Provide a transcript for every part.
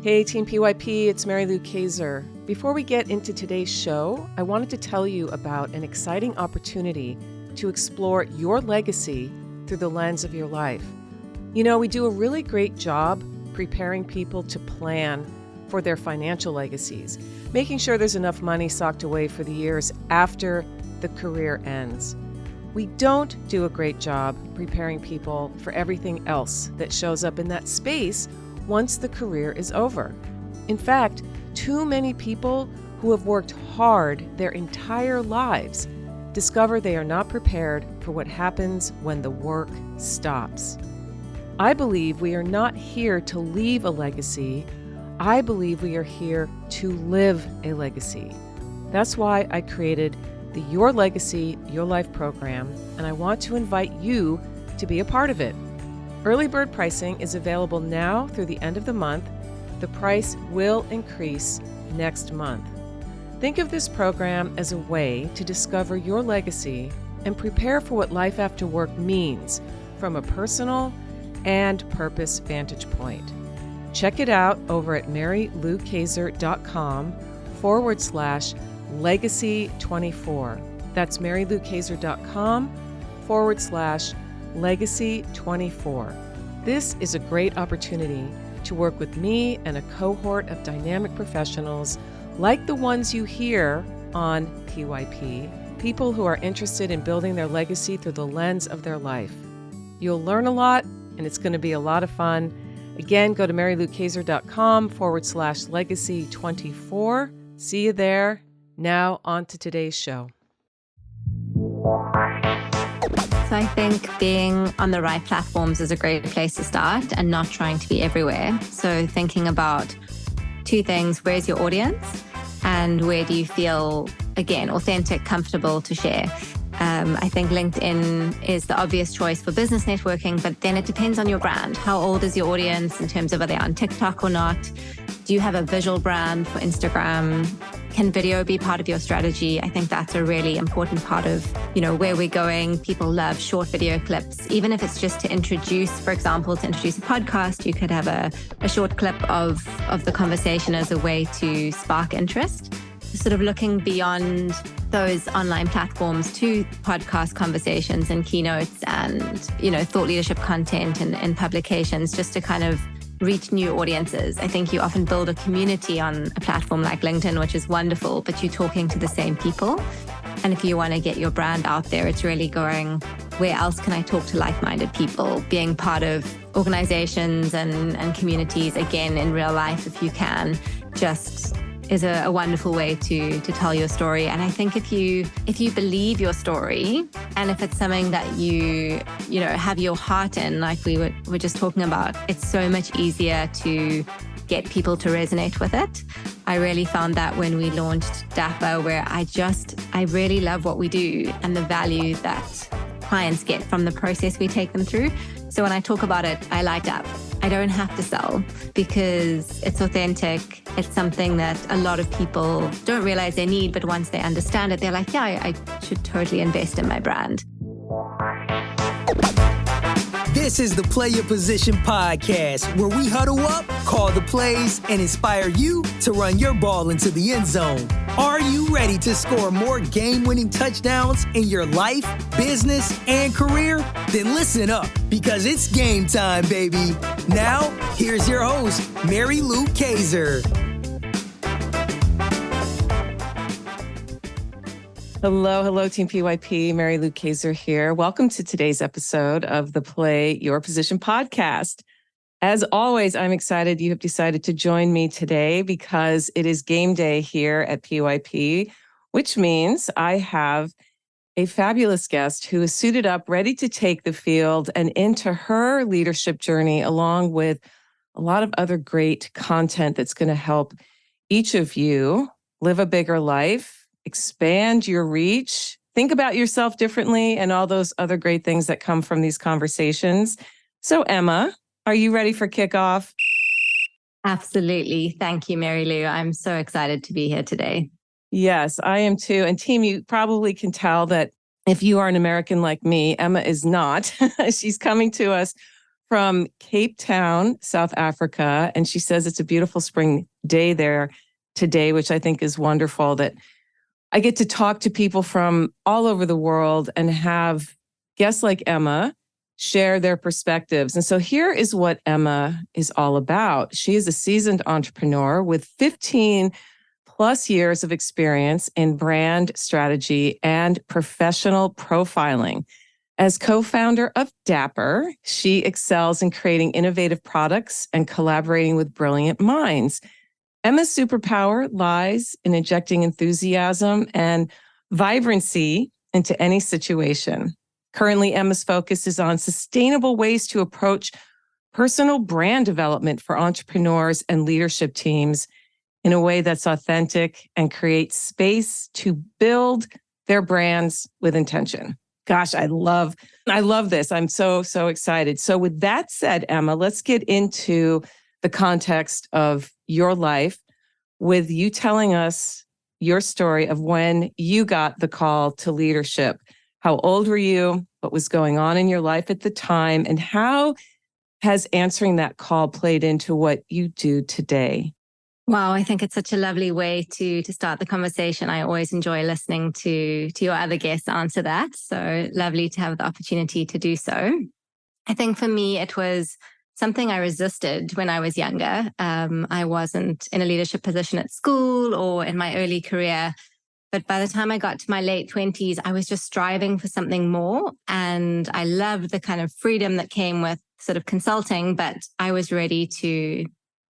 Hey, Team PYP, it's Mary Lou Kayser. Before we get into today's show, I wanted to tell you about an exciting opportunity to explore your legacy through the lens of your life. You know, we do a really great job preparing people to plan for their financial legacies, making sure there's enough money socked away for the years after the career ends. We don't do a great job preparing people for everything else that shows up in that space once the career is over. In fact, too many people who have worked hard their entire lives discover they are not prepared for what happens when the work stops. I believe we are not here to leave a legacy. I believe we are here to live a legacy. That's why I created the Your Legacy, Your Life program, and I want to invite you to be a part of it. Early bird pricing is available now through the end of the month. The price will increase next month. Think of this program as a way to discover your legacy and prepare for what life after work means from a personal and purpose vantage point. Check it out over at maryloukayser.com/legacy24. That's maryloukayser.com/legacy24. This is a great opportunity to work with me and a cohort of dynamic professionals like the ones you hear on PYP, people who are interested in building their legacy through the lens of their life. You'll learn a lot, and it's going to be a lot of fun. Again, go to maryloukayser.com/legacy24. See you there. Now on to today's show. So I think being on the right platforms is a great place to start and not trying to be everywhere. So thinking about two things: where's your audience and where do you feel, again, authentic, comfortable to share? I think LinkedIn is the obvious choice for business networking, but then it depends on your brand. How old is your audience in terms of are they on TikTok or not? Do you have a visual brand for Instagram? Can video be part of your strategy? I think that's a really important part of, where we're going. People love short video clips. Even if it's just to introduce, for example, to introduce a podcast, you could have a short clip of the conversation as a way to spark interest. Sort of looking beyond those online platforms to podcast conversations and keynotes and, thought leadership content and publications, just to kind of reach new audiences. I think you often build a community on a platform like LinkedIn, which is wonderful, but you're talking to the same people. And if you want to get your brand out there, it's really going, where else can I talk to like-minded people? Being part of organizations and communities, again, in real life, if you can, just is a wonderful way to tell your story. And I think if you believe your story, and if it's something that you have your heart in, like we were just talking about, it's so much easier to get people to resonate with it. I really found that when we launched Dapper, where I really love what we do and the value that clients get from the process we take them through. So when I talk about it, I light up. I don't have to sell because it's authentic. It's something that a lot of people don't realize they need, but once they understand it, they're like, yeah, I should totally invest in my brand. This is the Play Your Position podcast, where we huddle up, call the plays, and inspire you to run your ball into the end zone. Are you ready to score more game-winning touchdowns in your life, business, and career? Then listen up, because it's game time, baby. Now, here's your host, Mary Lou Kayser. Hello, Team PYP. Mary Lou Kayser here. Welcome to today's episode of the Play Your Position podcast. As always, I'm excited you have decided to join me today because it is game day here at PYP, which means I have a fabulous guest who is suited up, ready to take the field and into her leadership journey, along with a lot of other great content that's going to help each of you live a bigger life, expand your reach, think about yourself differently, and all those other great things that come from these conversations. So, Emma, are you ready for kickoff? Absolutely. Thank you, Mary Lou. I'm so excited to be here today. Yes, I am too. And team, you probably can tell that if you are an American like me, Emma is not. She's coming to us from Cape Town, South Africa. And she says it's a beautiful spring day there today, which I think is wonderful that I get to talk to people from all over the world and have guests like Emma share their perspectives. And so here is what Emma is all about. She is a seasoned entrepreneur with 15 plus years of experience in brand strategy and professional profiling. As co-founder of Dapper, she excels in creating innovative products and collaborating with brilliant minds. Emma's superpower lies in injecting enthusiasm and vibrancy into any situation. Currently, Emma's focus is on sustainable ways to approach personal brand development for entrepreneurs and leadership teams in a way that's authentic and creates space to build their brands with intention. Gosh, I love this. I'm so excited. So with that said, Emma, let's get into the context of your life with you telling us your story of when you got the call to leadership. How old were you? What was going on in your life at the time? And how has answering that call played into what you do today? Wow, I think it's such a lovely way to start the conversation. I always enjoy listening to your other guests answer that. So lovely to have the opportunity to do so. I think for me, it was something I resisted when I was younger. I wasn't in a leadership position at school or in my early career. But by the time I got to my late 20s, I was just striving for something more. And I loved the kind of freedom that came with sort of consulting, but I was ready to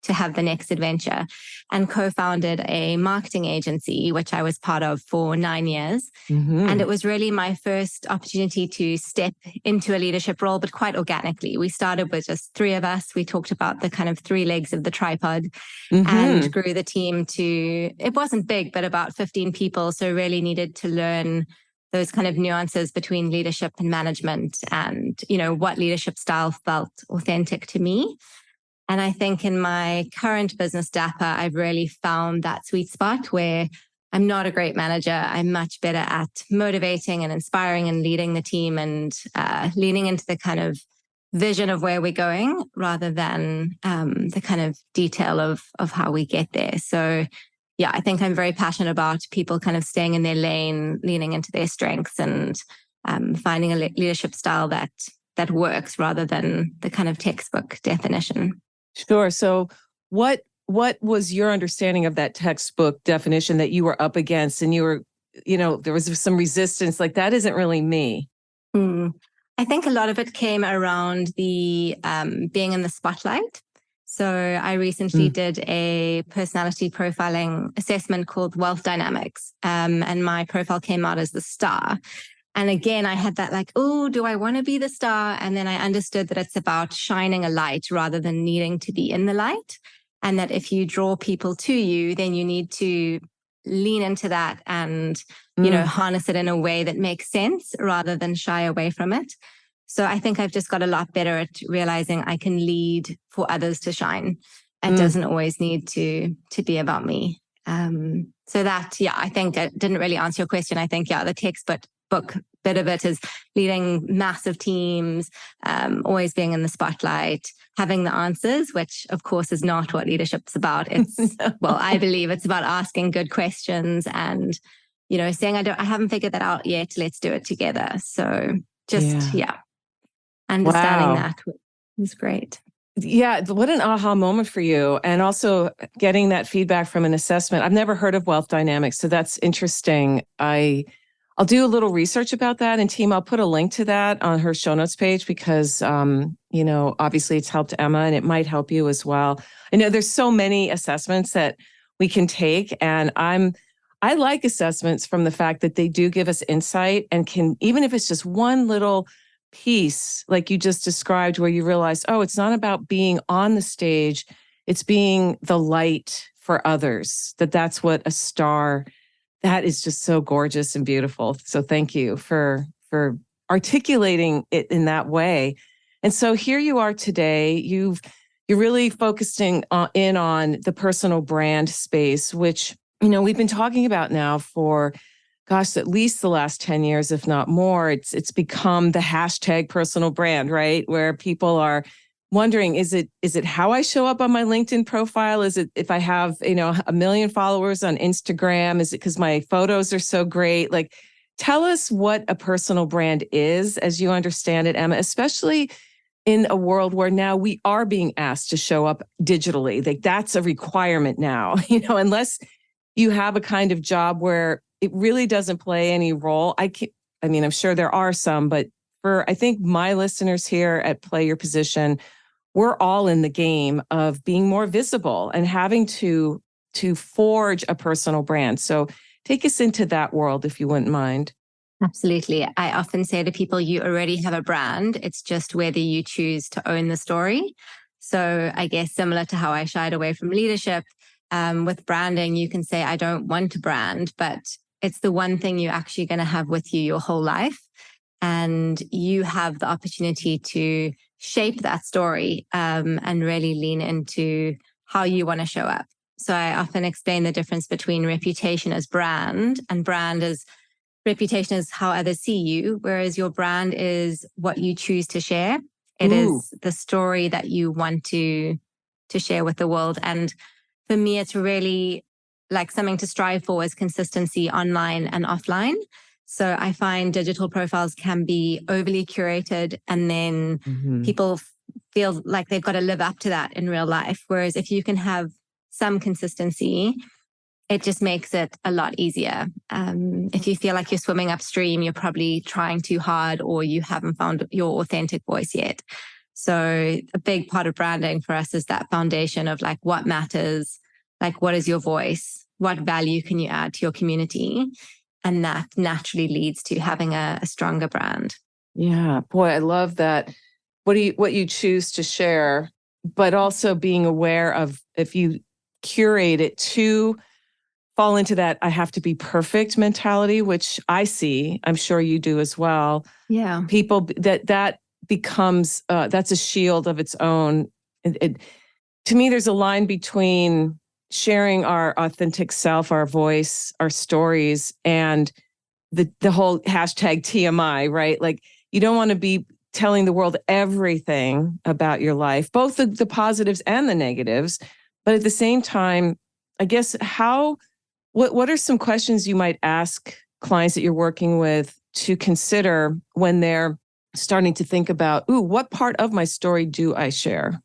have the next adventure and co-founded a marketing agency, which I was part of for 9 years. Mm-hmm. And it was really my first opportunity to step into a leadership role, but quite organically. We started with just 3 of us. We talked about the kind of 3 legs of the tripod and grew the team to, it wasn't big, but about 15 people. So really needed to learn those kind of nuances between leadership and management and, what leadership style felt authentic to me. And I think in my current business, Dapper, I've really found that sweet spot where I'm not a great manager. I'm much better at motivating and inspiring and leading the team and leaning into the kind of vision of where we're going rather than the kind of detail of how we get there. So yeah, I think I'm very passionate about people kind of staying in their lane, leaning into their strengths and finding a leadership style that works rather than the kind of textbook definition. Sure. So what was your understanding of that textbook definition that you were up against and you were, there was some resistance, like that isn't really me? I think a lot of it came around the being in the spotlight. So I recently did a personality profiling assessment called Wealth Dynamics, and my profile came out as the star. And again, I had that like, oh, do I want to be the star? And then I understood that it's about shining a light rather than needing to be in the light. And that if you draw people to you, then you need to lean into that and, harness it in a way that makes sense rather than shy away from it. So I think I've just got a lot better at realizing I can lead for others to shine. It doesn't always need to be about me. So that, I think it didn't really answer your question. I think, the textbook bit of it is leading massive teams, always being in the spotlight, having the answers, which of course is not what leadership's about. It's, well, I believe it's about asking good questions and, saying, I haven't figured that out yet. Let's do it together. So just, understanding that was great. Yeah, what an aha moment for you. And also getting that feedback from an assessment. I've never heard of Wealth Dynamics, so that's interesting. I'll do a little research about that. And team, I'll put a link to that on her show notes page because, obviously it's helped Emma and it might help you as well. I know there's so many assessments that we can take. And I like assessments from the fact that they do give us insight and can, even if it's just one little piece, like you just described, where you realize, oh, it's not about being on the stage, it's being the light for others, that's what a star, that is just so gorgeous and beautiful. So thank you for articulating it in that way. And so here you are today, you're really focusing in on the personal brand space, which, we've been talking about now for at least the last 10 years, if not more. It's become the hashtag personal brand, right? Where people are wondering, is it how I show up on my LinkedIn profile? Is it if I have, 1 million followers on Instagram? Is it because my photos are so great? Like, tell us what a personal brand is as you understand it, Emma, especially in a world where now we are being asked to show up digitally. Like, that's a requirement now, unless you have a kind of job where it really doesn't play any role. I'm sure there are some, but for I think my listeners here at Play Your Position, we're all in the game of being more visible and having to forge a personal brand. So take us into that world, if you wouldn't mind. Absolutely. I often say to people, you already have a brand. It's just whether you choose to own the story. So I guess similar to how I shied away from leadership, with branding, you can say, I don't want to brand, but it's the one thing you're actually going to have with you your whole life. And you have the opportunity to shape that story and really lean into how you want to show up. So I often explain the difference between reputation as brand and brand as reputation is how others see you, whereas your brand is what you choose to share. It is the story that you want to share with the world. And for me, it's really like something to strive for is consistency online and offline. So I find digital profiles can be overly curated and then people feel like they've got to live up to that in real life. Whereas if you can have some consistency, it just makes it a lot easier. If you feel like you're swimming upstream, you're probably trying too hard or you haven't found your authentic voice yet. So a big part of branding for us is that foundation of like what matters, like what is your voice, what value can you add to your community? And that naturally leads to having a stronger brand. Yeah, boy, I love that. What you choose to share, but also being aware of if you curate it to fall into that I have to be perfect mentality, which I see, I'm sure you do as well. Yeah. People that becomes that's a shield of its own. To me, there's a line between sharing our authentic self, our voice, our stories, and the whole hashtag TMI, right? Like, you don't want to be telling the world everything about your life, both the positives and the negatives. But at the same time, I guess what are some questions you might ask clients that you're working with to consider when they're starting to think about, what part of my story do I share?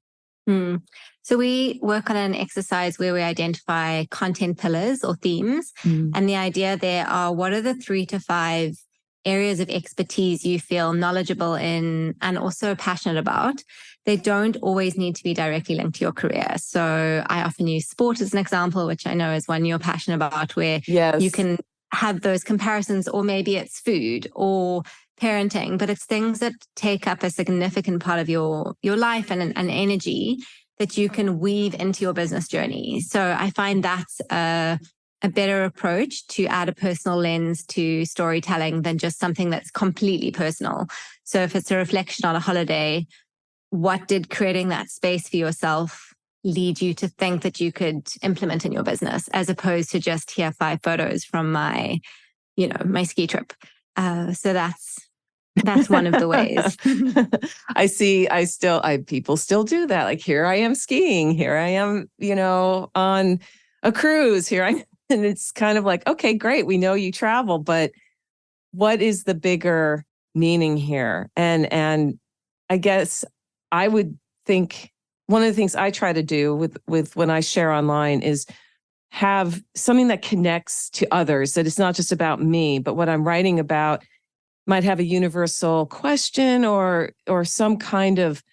So we work on an exercise where we identify content pillars or themes. And the idea there are, what are the 3 to 5 areas of expertise you feel knowledgeable in and also passionate about? They don't always need to be directly linked to your career. So I often use sport as an example, which I know is one you're passionate about, where you can have those comparisons, or maybe it's food or parenting, but it's things that take up a significant part of your life and energy that you can weave into your business journey. So I find that's a better approach to add a personal lens to storytelling than just something that's completely personal. So if it's a reflection on a holiday, what did creating that space for yourself lead you to think that you could implement in your business, as opposed to just here 5 photos from my ski trip. So that's one of the ways. I see. People still do that. Like, here I am skiing. Here I am, on a cruise. And it's kind of like, okay, great. We know you travel, but what is the bigger meaning here? And I guess I would think one of the things I try to do with when I share online is have something that connects to others, that it's not just about me, but what I'm writing about might have a universal question or some kind of,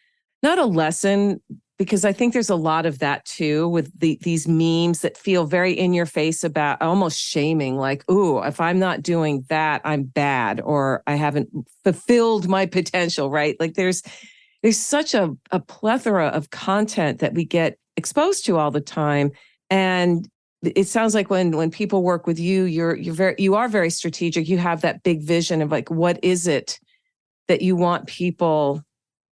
not a lesson, because I think there's a lot of that too with these memes that feel very in your face about almost shaming, like, if I'm not doing that, I'm bad, or I haven't fulfilled my potential, right? Like there's such a plethora of content that we get exposed to all the time. And it sounds like when people work with you, you are very strategic. You have that big vision of like, what is it that you want people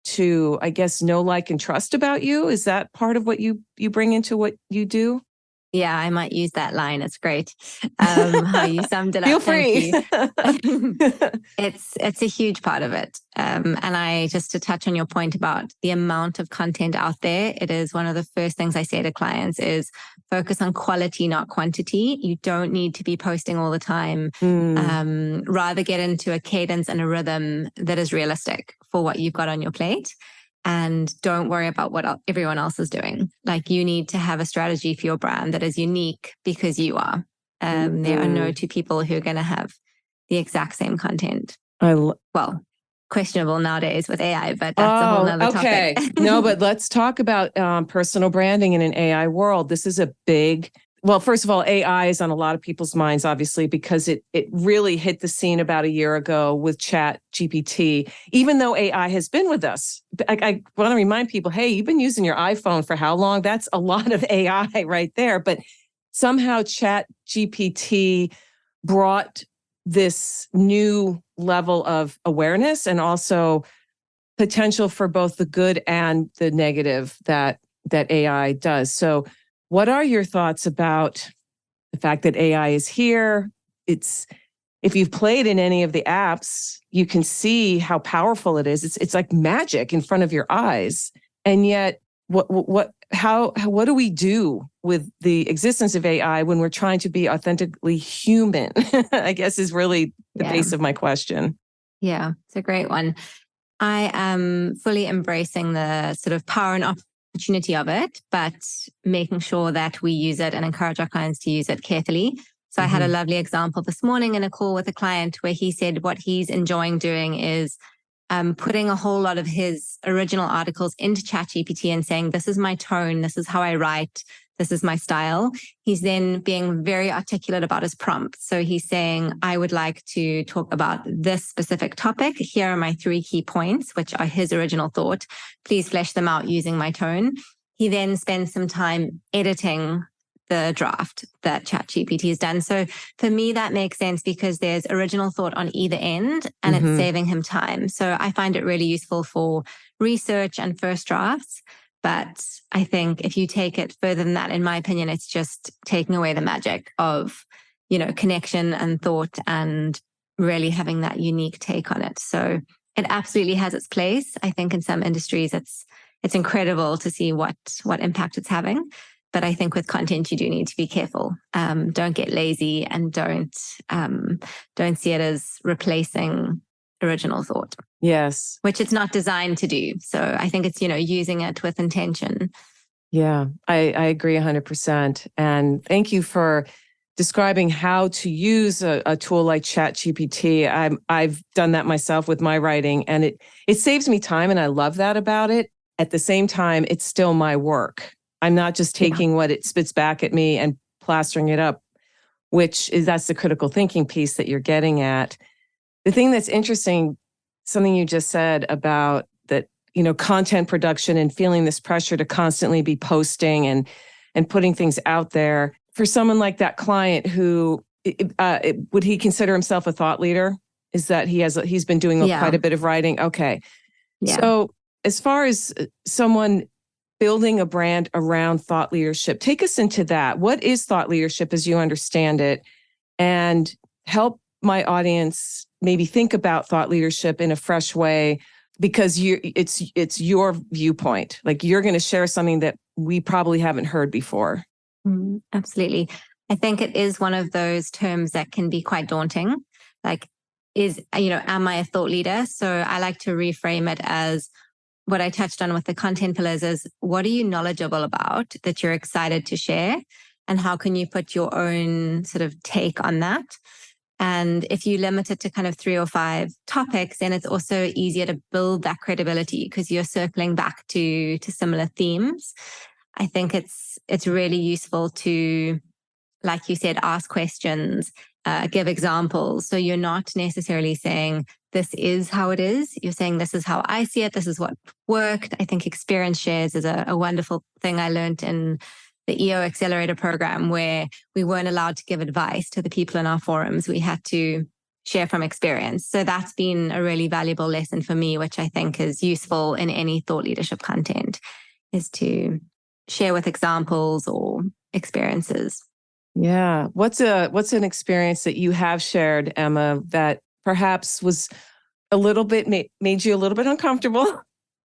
to, I guess, know, like, and trust about you? Is that part of what you bring into what you do? Yeah, I might use that line. It's great. How you summed it Feel up. free. Thank you. It's a huge part of it. And I just to touch on your point about the amount of content out there, it is one of the first things I say to clients is focus on quality, not quantity. You don't need to be posting all the time. Rather get into a cadence and a rhythm that is realistic for what you've got on your plate. And don't worry about what everyone else is doing. Like you need to have a strategy for your brand that is unique because you are. There are no two people who are going to have the exact same content. Well, questionable nowadays with AI, but that's a whole nother topic. No, but let's talk about personal branding in an AI world. This is a big... Well, first of all, AI is on a lot of people's minds, obviously, because it really hit the scene about a year ago with Chat GPT, even though AI has been with us. I want to remind people, hey, you've been using your iPhone for how long? That's a lot of AI right there. But somehow Chat GPT brought this new level of awareness and also potential for both the good and the negative that AI does. So what are your thoughts about the fact that AI is here? If you've played in any of the apps, you can see how powerful it is. It's like magic in front of your eyes. And yet, what do we do with the existence of AI when we're trying to be authentically human? I guess is really the base of my question. Yeah, it's a great one. I am fully embracing the sort of power and opportunity of it, but making sure that we use it and encourage our clients to use it carefully. So I had a lovely example this morning in a call with a client where he said what he's enjoying doing is putting a whole lot of his original articles into ChatGPT and saying, this is my tone, this is how I write, this is my style. He's then being very articulate about his prompt. So he's saying, I would like to talk about this specific topic. Here are my 3 key points, which are his original thought. Please flesh them out using my tone. He then spends some time editing the draft that ChatGPT has done. So for me, that makes sense because there's original thought on either end and it's saving him time. So I find it really useful for research and first drafts. But I think if you take it further than that, in my opinion, it's just taking away the magic of, connection and thought and really having that unique take on it. So it absolutely has its place. I think in some industries, it's incredible to see what impact it's having. But I think with content, you do need to be careful. Don't get lazy and don't see it as replacing original thought. Yes. Which it's not designed to do. So I think it's, using it with intention. Yeah, I agree 100%. And thank you for describing how to use a tool like ChatGPT. I've done that myself with my writing, and it saves me time, and I love that about it. At the same time, it's still my work. I'm not just taking what it spits back at me and plastering it up, that's the critical thinking piece that you're getting at. The thing that's interesting, something you just said about that, content production and feeling this pressure to constantly be posting and putting things out there. For someone like that client who, would he consider himself a thought leader? Is that he's been doing quite a bit of writing? Okay. Yeah. So as far as someone building a brand around thought leadership, take us into that. What is thought leadership as you understand it? And help my audience maybe think about thought leadership in a fresh way, because it's your viewpoint. Like you're going to share something that we probably haven't heard before. Absolutely. I think it is one of those terms that can be quite daunting. Like, am I a thought leader? So I like to reframe it as what I touched on with the content pillars is, what are you knowledgeable about that you're excited to share? And how can you put your own sort of take on that? And if you limit it to kind of 3 or 5 topics, then it's also easier to build that credibility because you're circling back to similar themes. I think it's really useful to, like you said, ask questions, give examples. So you're not necessarily saying, this is how it is. You're saying, this is how I see it. This is what worked. I think experience shares is a wonderful thing I learned in the EO Accelerator program, where we weren't allowed to give advice to the people in our forums. We had to share from experience. So that's been a really valuable lesson for me, which I think is useful in any thought leadership content, is to share with examples or experiences. Yeah. What's an experience that you have shared, Emma, that perhaps was a little bit made you a little bit uncomfortable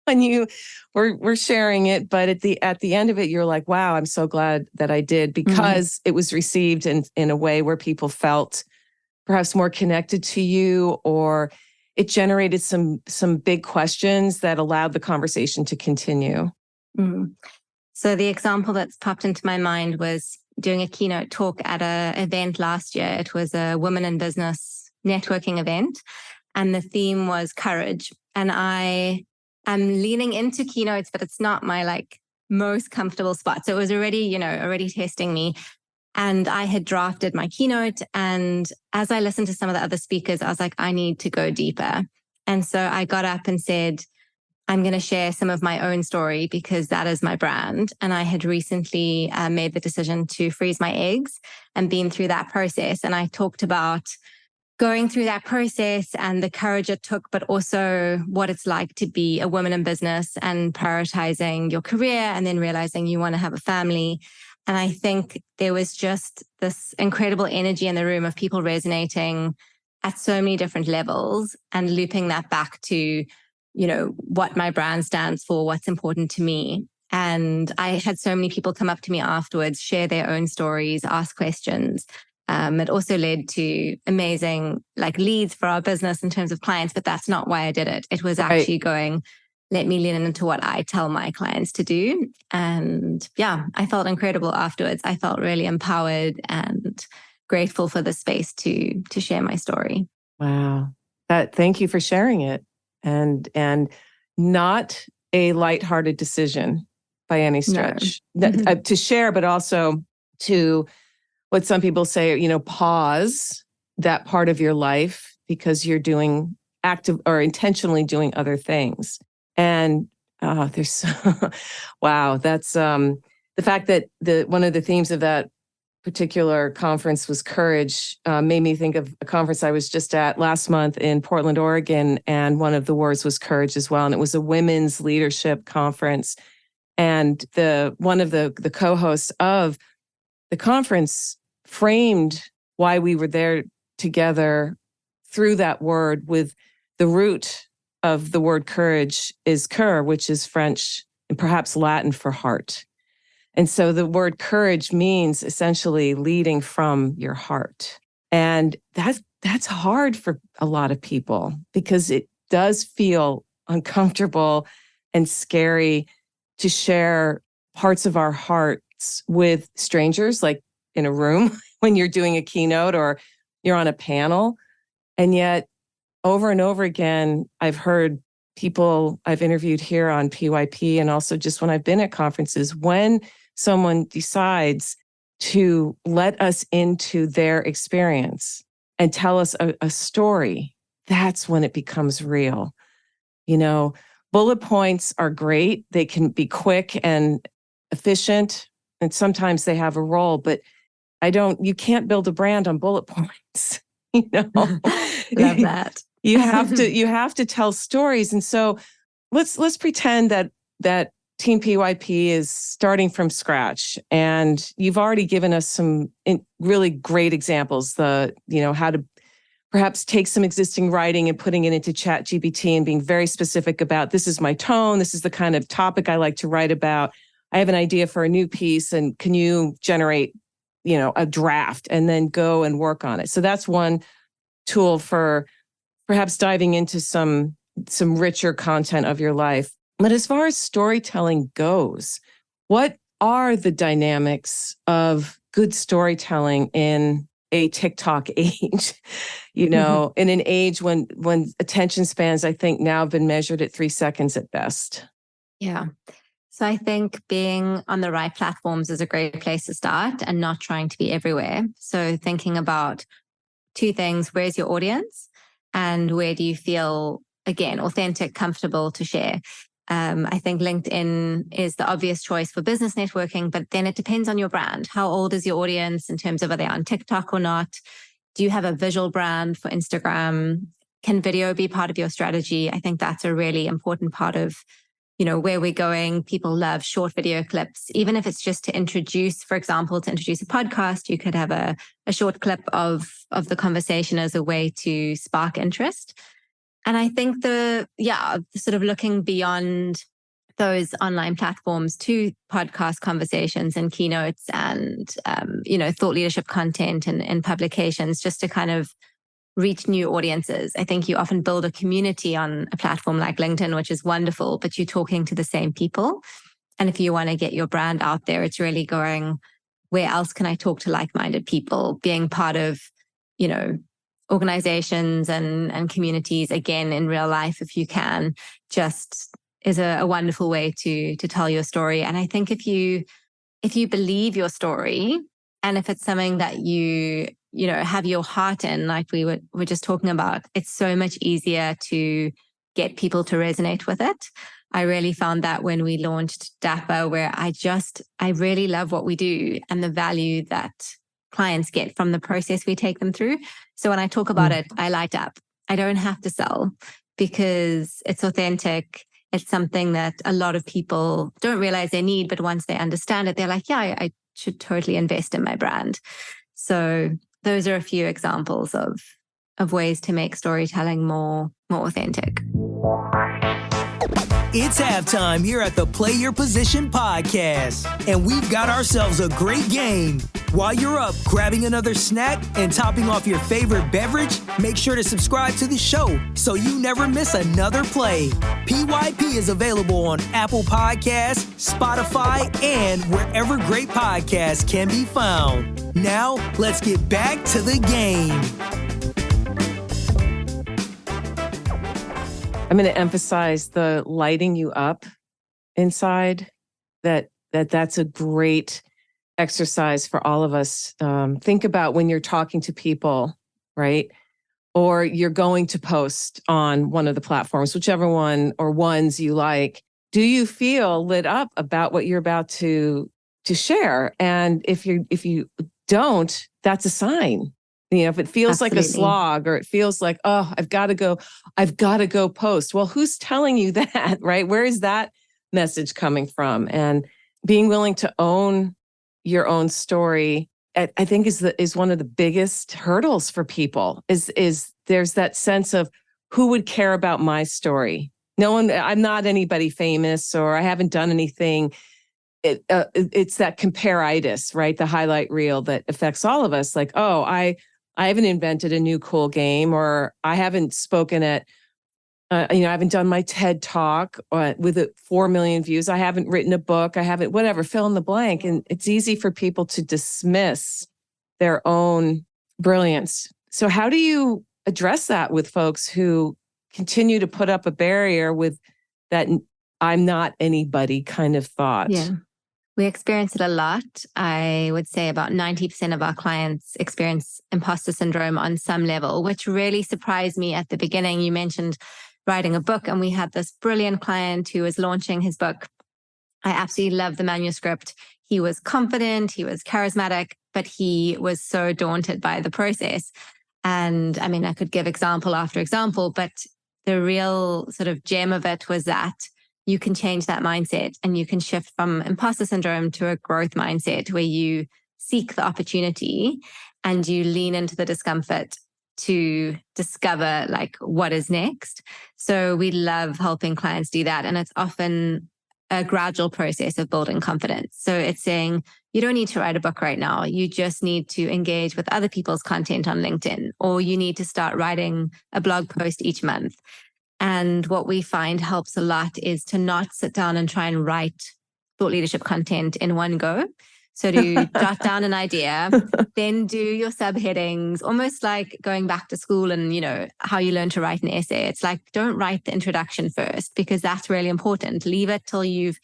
when you were sharing it, but at the end of it, you're like, wow, I'm so glad that I did, because it was received in a way where people felt perhaps more connected to you, or it generated some big questions that allowed the conversation to continue. Mm. So the example that's popped into my mind was doing a keynote talk at an event last year. It was a women in business networking event, and the theme was courage. And I am leaning into keynotes, but it's not my most comfortable spot. So it was already testing me. And I had drafted my keynote. And as I listened to some of the other speakers, I was like, I need to go deeper. And so I got up and said, I'm going to share some of my own story because that is my brand. And I had recently made the decision to freeze my eggs and been through that process. And I talked about going through that process and the courage it took, but also what it's like to be a woman in business and prioritizing your career and then realizing you want to have a family. And I think there was just this incredible energy in the room of people resonating at so many different levels and looping that back to what my brand stands for, what's important to me. And I had so many people come up to me afterwards, share their own stories, ask questions. It also led to amazing leads for our business in terms of clients, but that's not why I did it. It was actually going, let me lean into what I tell my clients to do. And yeah, I felt incredible afterwards. I felt really empowered and grateful for the space to share my story. Wow. Thank you for sharing it. And not a lighthearted decision by any stretch. No. To share, but also to what some people say, pause that part of your life because you're doing active or intentionally doing other things. And there's, wow, that's the fact that one of the themes of that particular conference was courage, made me think of a conference I was just at last month in Portland, Oregon. And one of the words was courage as well. And it was a women's leadership conference. And one of the co-hosts of the conference framed why we were there together through that word, with the root of the word courage is cœur, which is French and perhaps Latin for heart. And so the word courage means essentially leading from your heart. And that's hard for a lot of people because it does feel uncomfortable and scary to share parts of our hearts with strangers, like in a room when you're doing a keynote or you're on a panel. And yet over and over again, I've heard people I've interviewed here on PYP and also just when I've been at conferences, when someone decides to let us into their experience and tell us a story, that's when it becomes real. Bullet points are great. They can be quick and efficient, and sometimes they have a role, but you can't build a brand on bullet points. Love that. You have to tell stories. And so let's pretend that Team PYP is starting from scratch, and you've already given us some really great examples. How to perhaps take some existing writing and putting it into ChatGPT and being very specific about, this is my tone, this is the kind of topic I like to write about. I have an idea for a new piece, and can you generate, a draft and then go and work on it? So that's one tool for perhaps diving into some richer content of your life. But as far as storytelling goes, what are the dynamics of good storytelling in a TikTok age? In an age when attention spans, I think, now have been measured at 3 seconds at best. Yeah. So I think being on the right platforms is a great place to start and not trying to be everywhere. So thinking about 2 things: where's your audience and where do you feel, again, authentic, comfortable to share? I think LinkedIn is the obvious choice for business networking, but then it depends on your brand. How old is your audience in terms of are they on TikTok or not? Do you have a visual brand for Instagram? Can video be part of your strategy? I think that's a really important part of, where we're going. People love short video clips, even if it's just to introduce, for example, to introduce a podcast, you could have a short clip of the conversation as a way to spark interest. And I think the sort of looking beyond those online platforms to podcast conversations and keynotes and, thought leadership content and publications, just to kind of reach new audiences. I think you often build a community on a platform like LinkedIn, which is wonderful, but you're talking to the same people. And if you want to get your brand out there, it's really going, where else can I talk to like-minded people? Being part of, organizations and communities, again, in real life, if you can, just is a wonderful way to tell your story. And I think if you believe your story, and if it's something that you have your heart in, like we were just talking about, it's so much easier to get people to resonate with it. I really found that when we launched Dapper, where I really love what we do and the value that clients get from the process we take them through. So when I talk about it, I light up. I don't have to sell because it's authentic. It's something that a lot of people don't realize they need, but once they understand it, they're like, yeah, I should totally invest in my brand. So those are a few examples of ways to make storytelling more authentic. It's halftime here at the Play Your Position podcast, and we've got ourselves a great game. While you're up grabbing another snack and topping off your favorite beverage, make sure to subscribe to the show so you never miss another play. PYP is available on Apple Podcasts, Spotify, and wherever great podcasts can be found. Now, let's get back to the game. I'm going to emphasize the lighting you up inside. That's a great exercise for all of us. Think about when you're talking to people, right? Or you're going to post on one of the platforms, whichever one or ones you like. Do you feel lit up about what you're about to share? And if you don't, that's a sign. If it feels Absolutely. like a slog, or it feels like, oh, I've got to go post. Well, who's telling you that, right? Where is that message coming from? And being willing to own your own story, I think is one of the biggest hurdles for people. Is there's that sense of who would care about my story? No one. I'm not anybody famous, or I haven't done anything. It's that compare-itis, right? The highlight reel that affects all of us. Like, oh, I haven't invented a new cool game, or I haven't spoken at, I haven't done my TED Talk with 4 million views. I haven't written a book. I haven't, whatever, fill in the blank. And it's easy for people to dismiss their own brilliance. So how do you address that with folks who continue to put up a barrier with that I'm not anybody kind of thought? Yeah. We experience it a lot. I would say about 90% of our clients experience imposter syndrome on some level, which really surprised me at the beginning. You mentioned writing a book, and we had this brilliant client who was launching his book. I absolutely loved the manuscript. He was confident, he was charismatic, but he was so daunted by the process. And I mean, I could give example after example, but the real sort of gem of it was that you can change that mindset, and you can shift from imposter syndrome to a growth mindset where you seek the opportunity and you lean into the discomfort to discover like what is next. So we love helping clients do that. And it's often a gradual process of building confidence. So it's saying you don't need to write a book right now. You just need to engage with other people's content on LinkedIn, or you need to start writing a blog post each month. And what we find helps a lot is to not sit down and try and write thought leadership content in one go. So to jot down an idea, then do your subheadings, almost like going back to school and, how you learn to write an essay. It's like, don't write the introduction first, because that's really important. Leave it till you've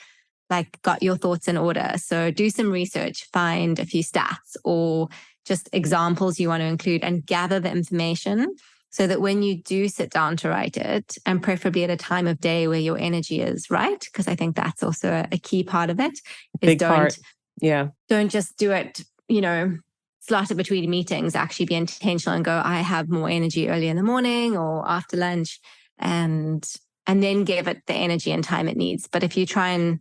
got your thoughts in order. So do some research, find a few stats or just examples you want to include, and gather the information so that when you do sit down to write it, and preferably at a time of day where your energy is right, because I think that's also a key part of it, is Big part. Yeah. Don't just do it, slot it between meetings. Actually be intentional and go, I have more energy early in the morning or after lunch, and and then give it the energy and time it needs. But if you try and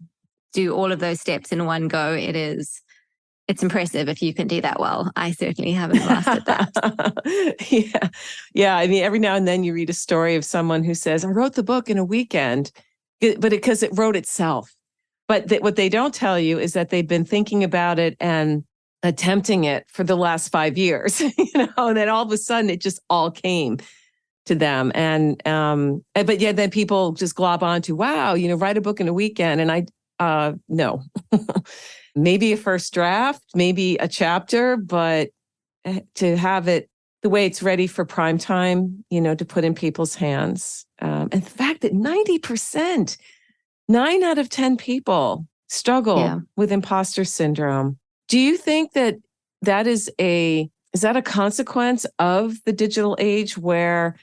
do all of those steps in one go, it's impressive if you can do that well. I certainly haven't mastered that. Yeah. Yeah. I mean, every now and then you read a story of someone who says, I wrote the book in a weekend, but because it wrote itself. But what they don't tell you is that they've been thinking about it and attempting it for the last 5 years, and then all of a sudden it just all came to them. But yeah, then people just glob onto, wow, write a book in a weekend. And no, maybe a first draft, maybe a chapter, but to have it the way it's ready for prime time, to put in people's hands. And the fact that 90%, 9 out of 10 people struggle with imposter syndrome. Do you think that is that a consequence of the digital age where,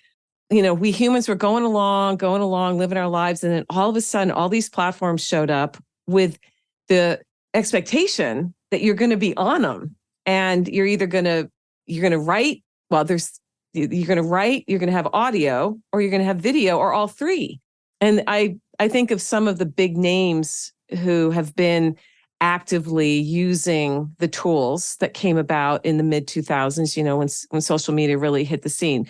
we humans were going along, living our lives, and then all of a sudden, all these platforms showed up with the expectation that you're going to be on them, and you're either going to write. Well, you're going to write, you're going to have audio, or you're going to have video, or all three. And I think of some of the big names who have been actively using the tools that came about in the mid 2000s. When social media really hit the scene.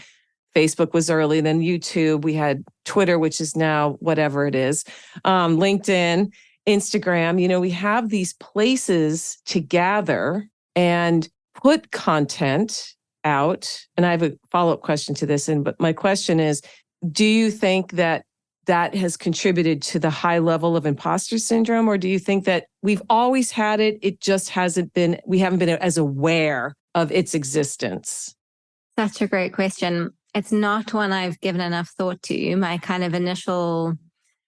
Facebook was early, then YouTube. We had Twitter, which is now whatever it is, LinkedIn, Instagram. We have these places to gather and put content out. And I have a follow-up question to this. But my question is, do you think that has contributed to the high level of imposter syndrome? Or do you think that we've always had it? It just we haven't been as aware of its existence? Such a great question. It's not one I've given enough thought to. My kind of initial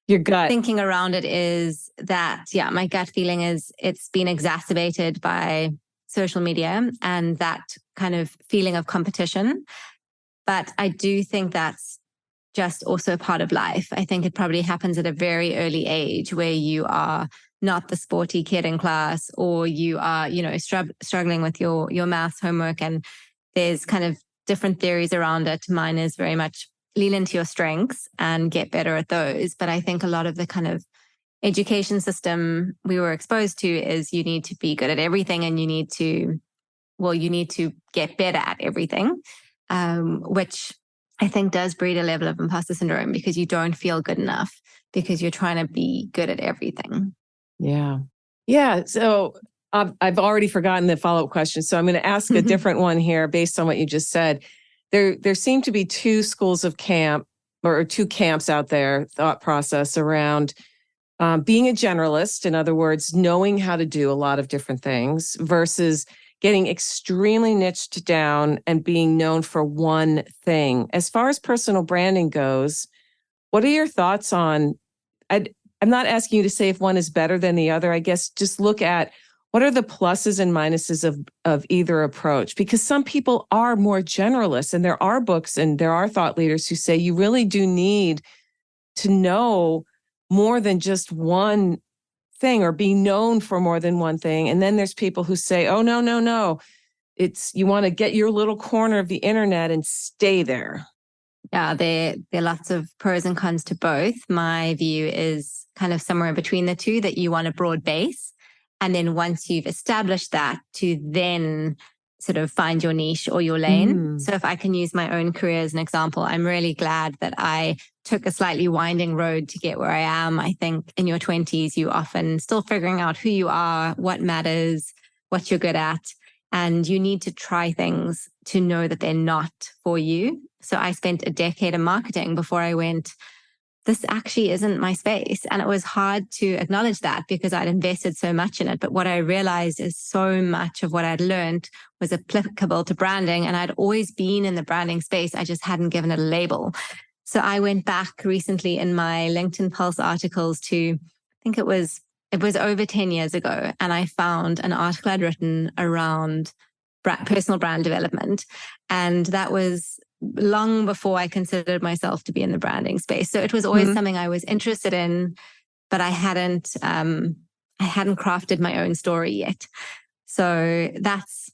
Your gut thinking around it is that, my gut feeling is it's been exacerbated by social media and that kind of feeling of competition. But I do think that's just also part of life. I think it probably happens at a very early age where you are not the sporty kid in class, or you are, struggling with your maths homework, and there's kind of different theories around it. Mine is very much lean into your strengths and get better at those. But I think a lot of the kind of education system we were exposed to is you need to be good at everything, and you need to get better at everything, which I think does breed a level of imposter syndrome because you don't feel good enough because you're trying to be good at everything. Yeah. Yeah. So I've already forgotten the follow-up question. So I'm going to ask a different one here based on what you just said. There seem to be two schools of camp, or two camps out there, thought process around being a generalist, in other words, knowing how to do a lot of different things, versus getting extremely niched down and being known for one thing. As far as personal branding goes, what are your thoughts on, I'm not asking you to say if one is better than the other. I guess just look at what are the pluses and minuses of either approach, because some people are more generalists, and there are books and there are thought leaders who say you really do need to know more than just one thing or be known for more than one thing. And then there's people who say, oh, no. You want to get your little corner of the internet and stay there. Yeah, there are lots of pros and cons to both. My view is kind of somewhere in between the two, that you want a broad base. And then once you've established that, to then sort of find your niche or your lane. So if I can use my own career as an example, I'm really glad that I took a slightly winding road to get where I am. I think in your 20s, you often still figuring out who you are, what matters, what you're good at. And you need to try things to know that they're not for you. So I spent a decade in marketing before I went, this actually isn't my space. And it was hard to acknowledge that because I'd invested so much in it. But what I realized is so much of what I'd learned was applicable to branding. And I'd always been in the branding space. I just hadn't given it a label. So I went back recently in my LinkedIn Pulse articles to, I think it was over 10 years ago. And I found an article I'd written around personal brand development. And that was long before I considered myself to be in the branding space. So it was always something I was interested in, but I hadn't crafted my own story yet. So that's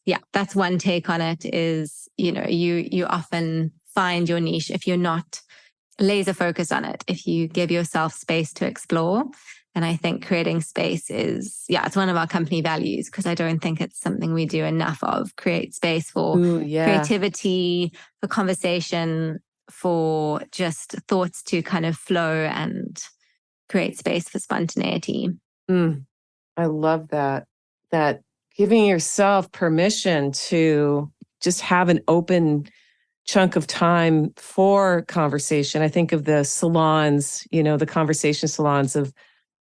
one take on it is, you often find your niche if you're not laser focused on it if you give yourself space to explore. And I think creating space is, it's one of our company values, because I don't think it's something we do enough of. Create space for creativity, for conversation, for just thoughts to kind of flow, and create space for spontaneity. I love that giving yourself permission to just have an open chunk of time for conversation. I think of the salons, the conversation salons of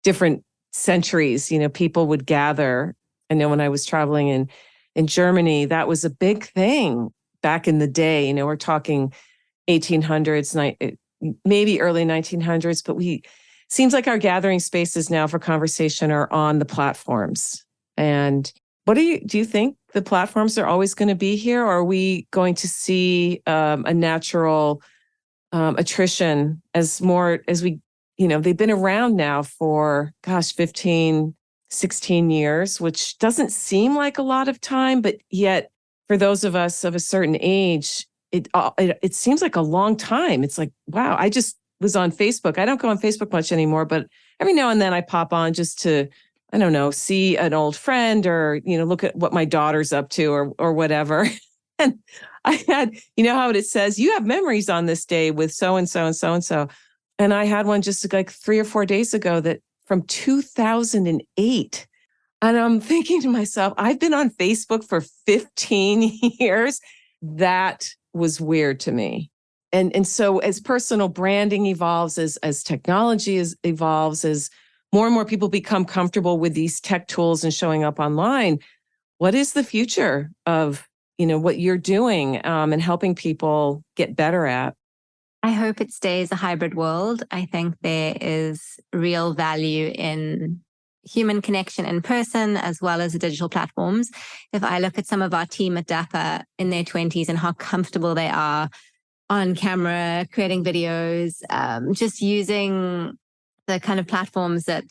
different centuries, people would gather. I know when I was traveling in Germany, that was a big thing back in the day. We're talking 1800s, maybe early 1900s, but seems like our gathering spaces now for conversation are on the platforms. And do you think the platforms are always going to be here, or are we going to see a natural attrition as we, they've been around now for, 15, 16 years, which doesn't seem like a lot of time, but yet for those of us of a certain age, it seems like a long time. It's like, wow, I just was on Facebook. I don't go on Facebook much anymore, but every now and then I pop on just to, I don't know, see an old friend or, look at what my daughter's up to or whatever. And I had, how it says, you have memories on this day with so-and-so and so-and-so. And I had one just like 3 or 4 days ago that from 2008. And I'm thinking to myself, I've been on Facebook for 15 years. That was weird to me. And so as personal branding evolves, as technology evolves, as more and more people become comfortable with these tech tools and showing up online, what is the future of, what you're doing and helping people get better at? I hope it stays a hybrid world. I think there is real value in human connection in person as well as the digital platforms. If I look at some of our team at Dapper in their 20s and how comfortable they are on camera, creating videos, just using the kind of platforms that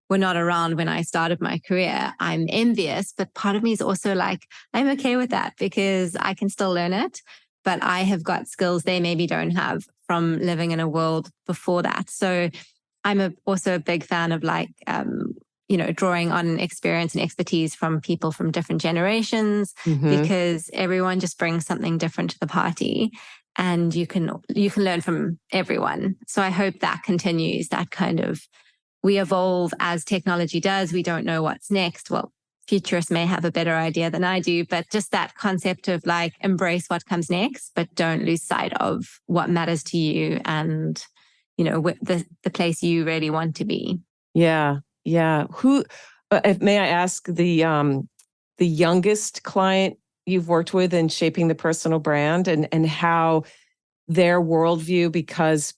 were not around when I started my career, I'm envious. But part of me is also like, I'm okay with that because I can still learn it. But I have got skills they maybe don't have from living in a world before that. So I'm also a big fan of drawing on experience and expertise from people from different generations, because everyone just brings something different to the party. And you can learn from everyone. So I hope that continues, that kind of, we evolve as technology does. We don't know what's next. Well, futurists may have a better idea than I do, but just that concept of like embrace what comes next, but don't lose sight of what matters to you and, the place you really want to be. Yeah. Yeah. May I ask the youngest client you've worked with in shaping the personal brand and how their worldview, because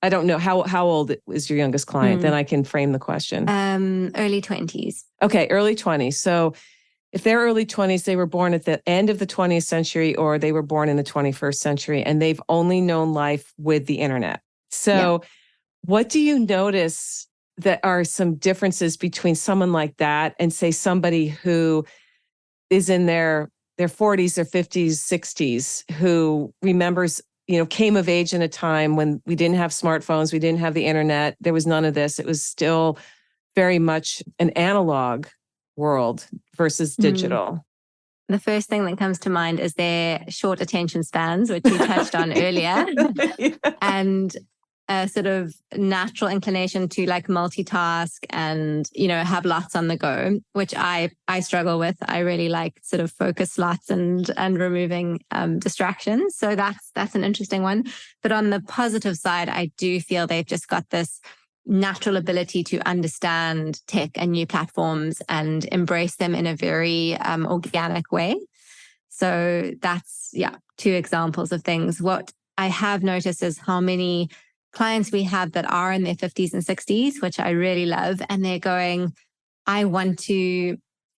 I don't know how old is your youngest client? Then I can frame the question. Early 20s. Okay. Early 20s. So if they're early 20s, they were born at the end of the 20th century or they were born in the 21st century and they've only known life with the internet. So what do you notice that are some differences between someone like that and say somebody who is in their 40s or 50s, 60s, who remembers, came of age in a time when we didn't have smartphones, we didn't have the internet, there was none of this. It was still very much an analog world versus digital. The first thing that comes to mind is their short attention spans, which we touched on earlier, and a sort of natural inclination to like multitask and, have lots on the go, which I struggle with. I really like sort of focus slots and removing distractions. So that's an interesting one. But on the positive side, I do feel they've just got this natural ability to understand tech and new platforms and embrace them in a very organic way. So that's, 2 examples of things. What I have noticed is how many clients we have that are in their 50s and 60s, which I really love. And they're going, I want to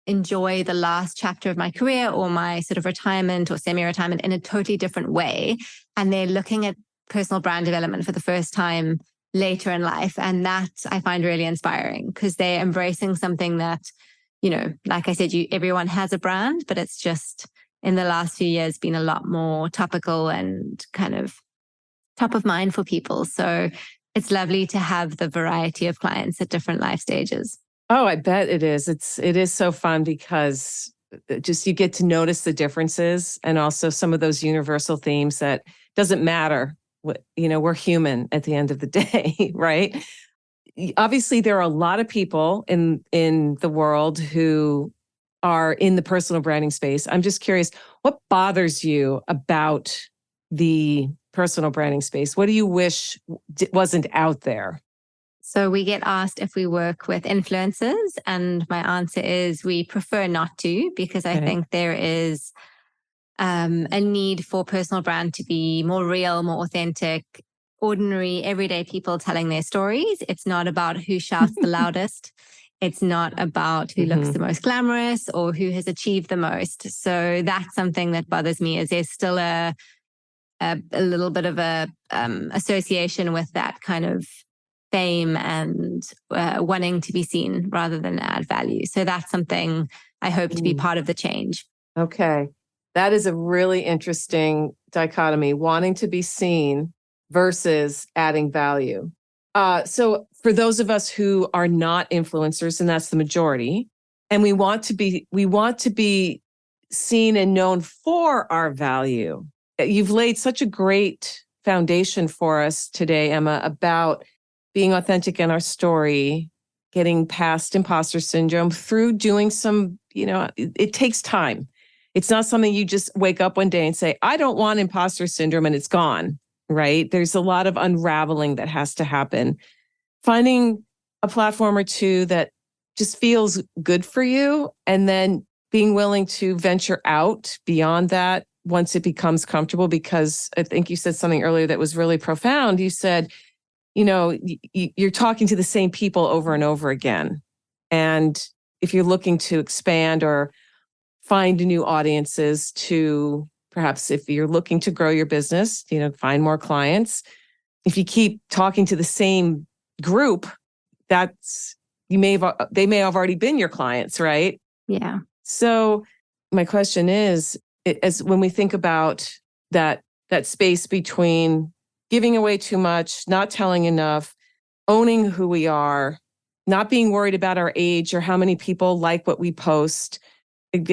enjoy the last chapter of my career or my sort of retirement or semi-retirement in a totally different way. And they're looking at personal brand development for the first time later in life. And that I find really inspiring because they're embracing something that, like I said, everyone has a brand, but it's just in the last few years been a lot more topical and kind of top of mind for people. So it's lovely to have the variety of clients at different life stages. Oh, I bet it is. It is so fun because just you get to notice the differences and also some of those universal themes that doesn't matter. We're human at the end of the day, right? Obviously, there are a lot of people in the world who are in the personal branding space. I'm just curious, what bothers you about the personal branding space? What do you wish wasn't out there? So we get asked if we work with influencers, and my answer is we prefer not to, because I think there is a need for personal brand to be more real, more authentic, ordinary, everyday people telling their stories. It's not about who shouts the loudest. It's not about who looks the most glamorous or who has achieved the most. So that's something that bothers me, is there's still a little bit of a association with that kind of fame and wanting to be seen rather than add value. So that's something I hope to be part of the change. Okay. That is a really interesting dichotomy, wanting to be seen versus adding value. So for those of us who are not influencers, and that's the majority, and we want to be seen and known for our value. You've laid such a great foundation for us today, Emma, about being authentic in our story, getting past imposter syndrome through doing some, it takes time. It's not something you just wake up one day and say, I don't want imposter syndrome, and it's gone, right? There's a lot of unraveling that has to happen. Finding a platform or two that just feels good for you, and then being willing to venture out beyond that once it becomes comfortable, because I think you said something earlier that was really profound. You said, you're talking to the same people over and over again. And if you're looking to expand or find new audiences to, perhaps if you're looking to grow your business, find more clients, if you keep talking to the same group, they may have already been your clients, right? Yeah. So my question is, as when we think about that space between giving away too much, not telling enough, owning who we are, not being worried about our age or how many people like what we post,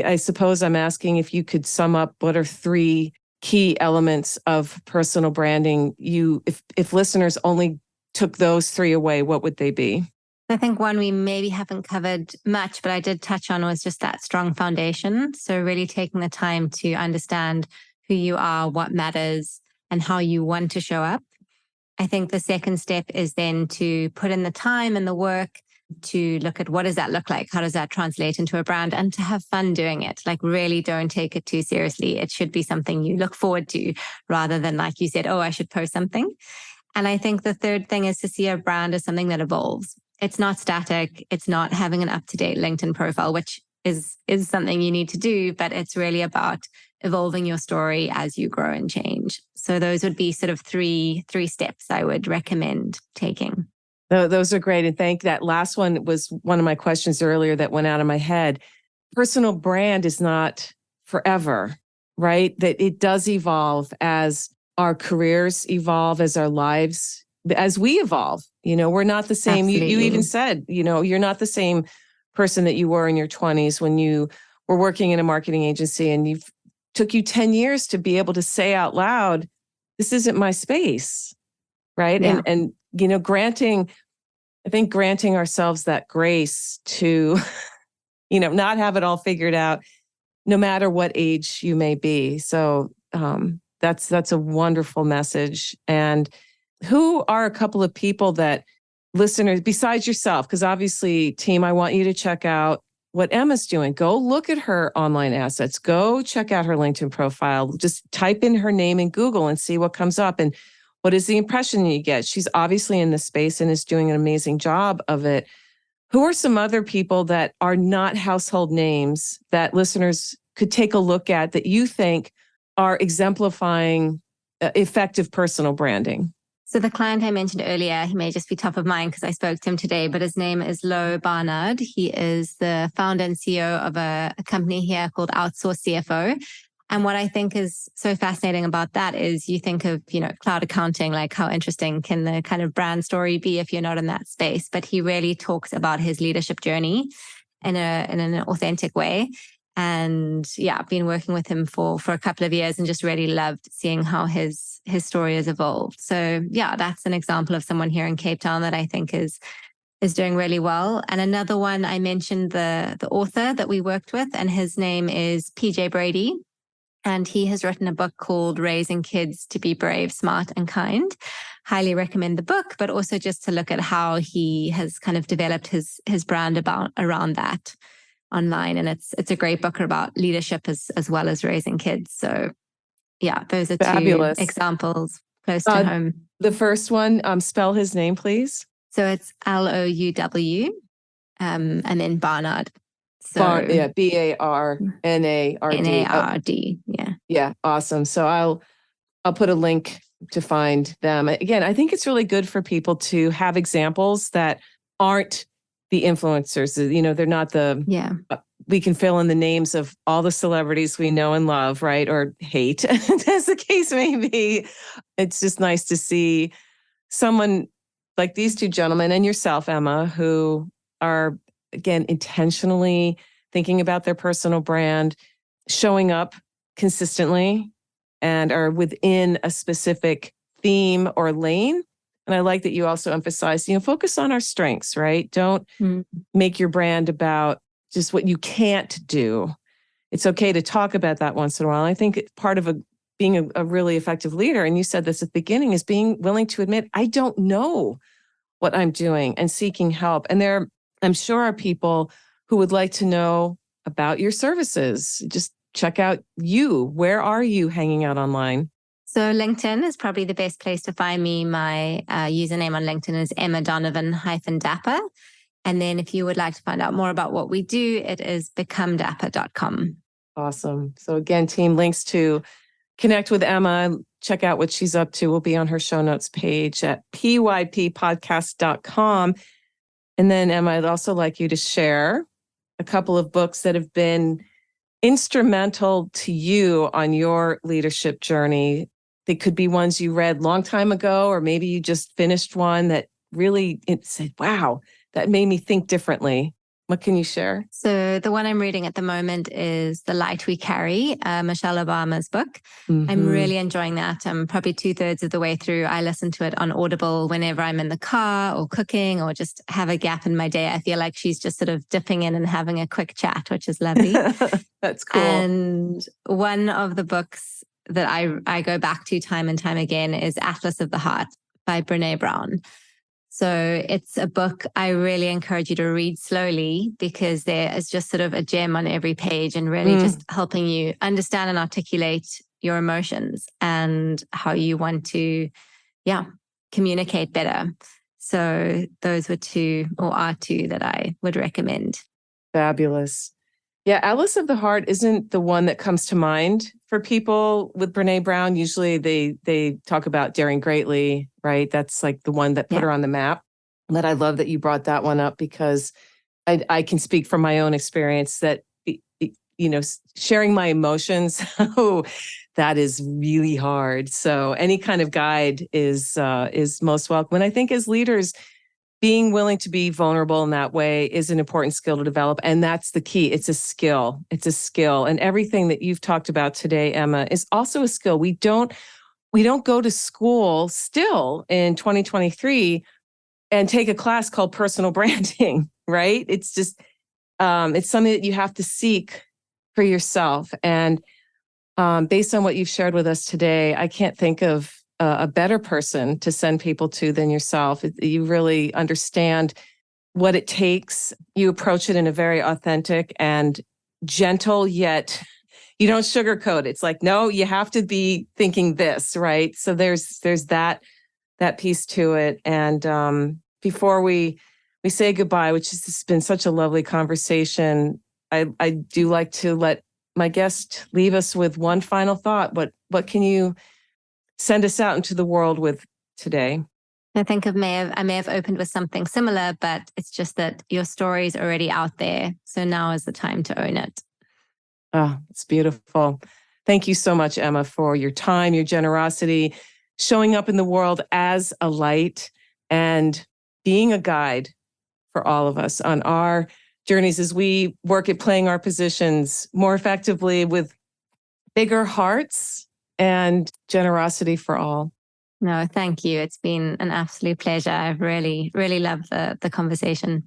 I suppose I'm asking if you could sum up what are 3 key elements of personal branding. If listeners only took those 3 away, what would they be? I think one we maybe haven't covered much, but I did touch on, was just that strong foundation. So really taking the time to understand who you are, what matters, and how you want to show up. I think the second step is then to put in the time and the work to look at what does that look like? How does that translate into a brand? And to have fun doing it. Like, really don't take it too seriously. It should be something you look forward to, rather than, like you said, oh, I should post something. And I think the third thing is to see a brand as something that evolves. It's not static. It's not having an up-to-date LinkedIn profile, which is something you need to do, but it's really about evolving your story as you grow and change. So those would be sort of three steps I would recommend taking. Those are great. And that last one was one of my questions earlier that went out of my head. Personal brand is not forever, right? That it does evolve as our careers evolve, as our lives, as we evolve. We're not the same. You even said, you're not the same person that you were in your 20s when you were working in a marketing agency, and took you 10 years to be able to say out loud, this isn't my space, right? Yeah. And granting ourselves that grace to, not have it all figured out, no matter what age you may be. So that's a wonderful message. And who are a couple of people that listeners, besides yourself, because obviously, team, I want you to check out what Emma's doing. Go look at her online assets. Go check out her LinkedIn profile. Just type in her name in Google and see what comes up. And what is the impression you get? She's obviously in the space and is doing an amazing job of it. Who are some other people that are not household names that listeners could take a look at that you think are exemplifying effective personal branding? So the client I mentioned earlier, he may just be top of mind because I spoke to him today, but his name is Lo Barnard. He is the founder and CEO of a company here called Outsource CFO. And what I think is so fascinating about that is you think of, cloud accounting, like how interesting can the kind of brand story be if you're not in that space? But he really talks about his leadership journey in an authentic way. And yeah, I've been working with him for a couple of years and just really loved seeing how his story has evolved. So yeah, that's an example of someone here in Cape Town that I think is doing really well. And another one, I mentioned the author that we worked with, and his name is PJ Brady. And he has written a book called Raising Kids to Be Brave, Smart, and Kind. Highly recommend the book, but also just to look at how he has kind of developed his brand around that online. And it's a great book about leadership as well as raising kids. So yeah, those are Fabulous. two examples close to home. The first one, spell his name, please. So it's Louw, and then Barnard. So Barnard. Nard. Yeah. Yeah, awesome. So I'll put a link to find them. Again, I think it's really good for people to have examples that aren't the influencers. They're not we can fill in the names of all the celebrities we know and love, right? Or hate, as the case may be. It's just nice to see someone like these two gentlemen and yourself, Emma, who are, again, intentionally thinking about their personal brand, showing up consistently, and are within a specific theme or lane. And I like that you also emphasize, focus on our strengths, right? Don't make your brand about just what you can't do. It's okay to talk about that once in a while. I think part of being a really effective leader, and you said this at the beginning, is being willing to admit, I don't know what I'm doing, and seeking help. And there, I'm sure, are people who would like to know about your services. Just check out you. Where are you hanging out online? So LinkedIn is probably the best place to find me. My username on LinkedIn is Emma Donovan of Dapper. And then if you would like to find out more about what we do, it is becomedapper.com. Awesome. So again, team, links to connect with Emma, check out what she's up to will be on her show notes page at pyppodcast.com. And then, Emma, I'd also like you to share a couple of books that have been instrumental to you on your leadership journey. They could be ones you read a long time ago, or maybe you just finished one that really said, wow, that made me think differently. What can you share? So the one I'm reading at the moment is The Light We Carry, Michelle Obama's book. Mm-hmm. I'm really enjoying that. I'm probably 2/3 of the way through. I listen to it on Audible whenever I'm in the car or cooking or just have a gap in my day. I feel like she's just sort of dipping in and having a quick chat, which is lovely. That's cool. And one of the books that I go back to time and time again is Atlas of the Heart by Brené Brown. So it's a book I really encourage you to read slowly, because there is just sort of a gem on every page, and really just helping you understand and articulate your emotions and how you want to, communicate better. So those are two that I would recommend. Fabulous. Yeah, Atlas of the Heart isn't the one that comes to mind for people with Brené Brown. Usually they talk about Daring Greatly, right? That's like the one that put her on the map. But I love that you brought that one up, because I can speak from my own experience that, sharing my emotions, that is really hard. So any kind of guide is most welcome. And I think as leaders, being willing to be vulnerable in that way is an important skill to develop. And that's the key. It's a skill. It's a skill. And everything that you've talked about today, Emma, is also a skill. We don't go to school still in 2023 and take a class called personal branding, right? It's just, it's something that you have to seek for yourself. And based on what you've shared with us today, I can't think of a better person to send people to than yourself. You really understand what it takes. You approach it in a very authentic and gentle, yet you don't sugarcoat it. It's like, no, you have to be thinking this, right? So there's that piece to it. And before we say goodbye, which has been such a lovely conversation, I do like to let my guest leave us with one final thought. What can you send us out into the world with today? I think I may have opened with something similar, but it's just that your story is already out there. So now is the time to own it. Oh, it's beautiful. Thank you so much, Emma, for your time, your generosity, showing up in the world as a light and being a guide for all of us on our journeys as we work at playing our positions more effectively with bigger hearts and generosity for all. No, thank you. It's been an absolute pleasure. I've really, really loved the conversation.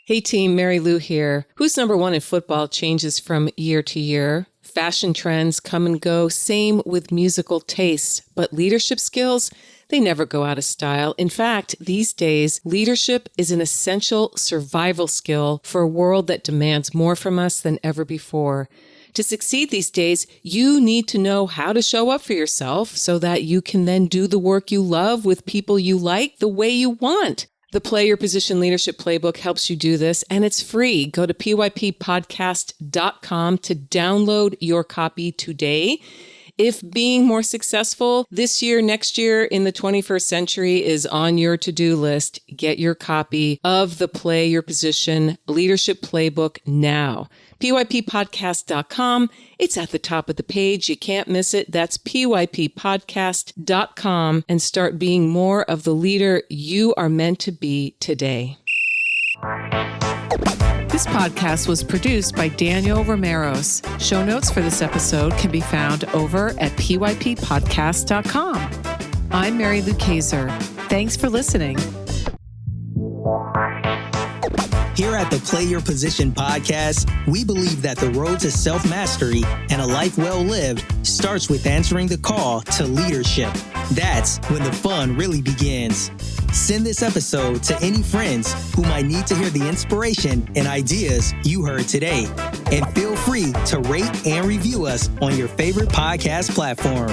Hey team, Mary Lou here. Who's number one in football changes from year to year. Fashion trends come and go, same with musical tastes. But leadership skills, they never go out of style. In fact, these days, leadership is an essential survival skill for a world that demands more from us than ever before. To succeed these days, you need to know how to show up for yourself so that you can then do the work you love with people you like the way you want. The Play Your Position Leadership Playbook helps you do this, and it's free. Go to pyppodcast.com to download your copy today. If being more successful this year, next year, in the 21st century is on your to-do list, get your copy of the Play Your Position Leadership Playbook now. pyppodcast.com. It's at the top of the page. You can't miss it. That's pyppodcast.com, and start being more of the leader you are meant to be today. This podcast was produced by Daniel Romeros. Show notes for this episode can be found over at pyppodcast.com. I'm Mary Lou Kayser. Thanks for listening. Here at the Play Your Position podcast, we believe that the road to self-mastery and a life well lived starts with answering the call to leadership. That's when the fun really begins. Send this episode to any friends who might need to hear the inspiration and ideas you heard today. And feel free to rate and review us on your favorite podcast platform.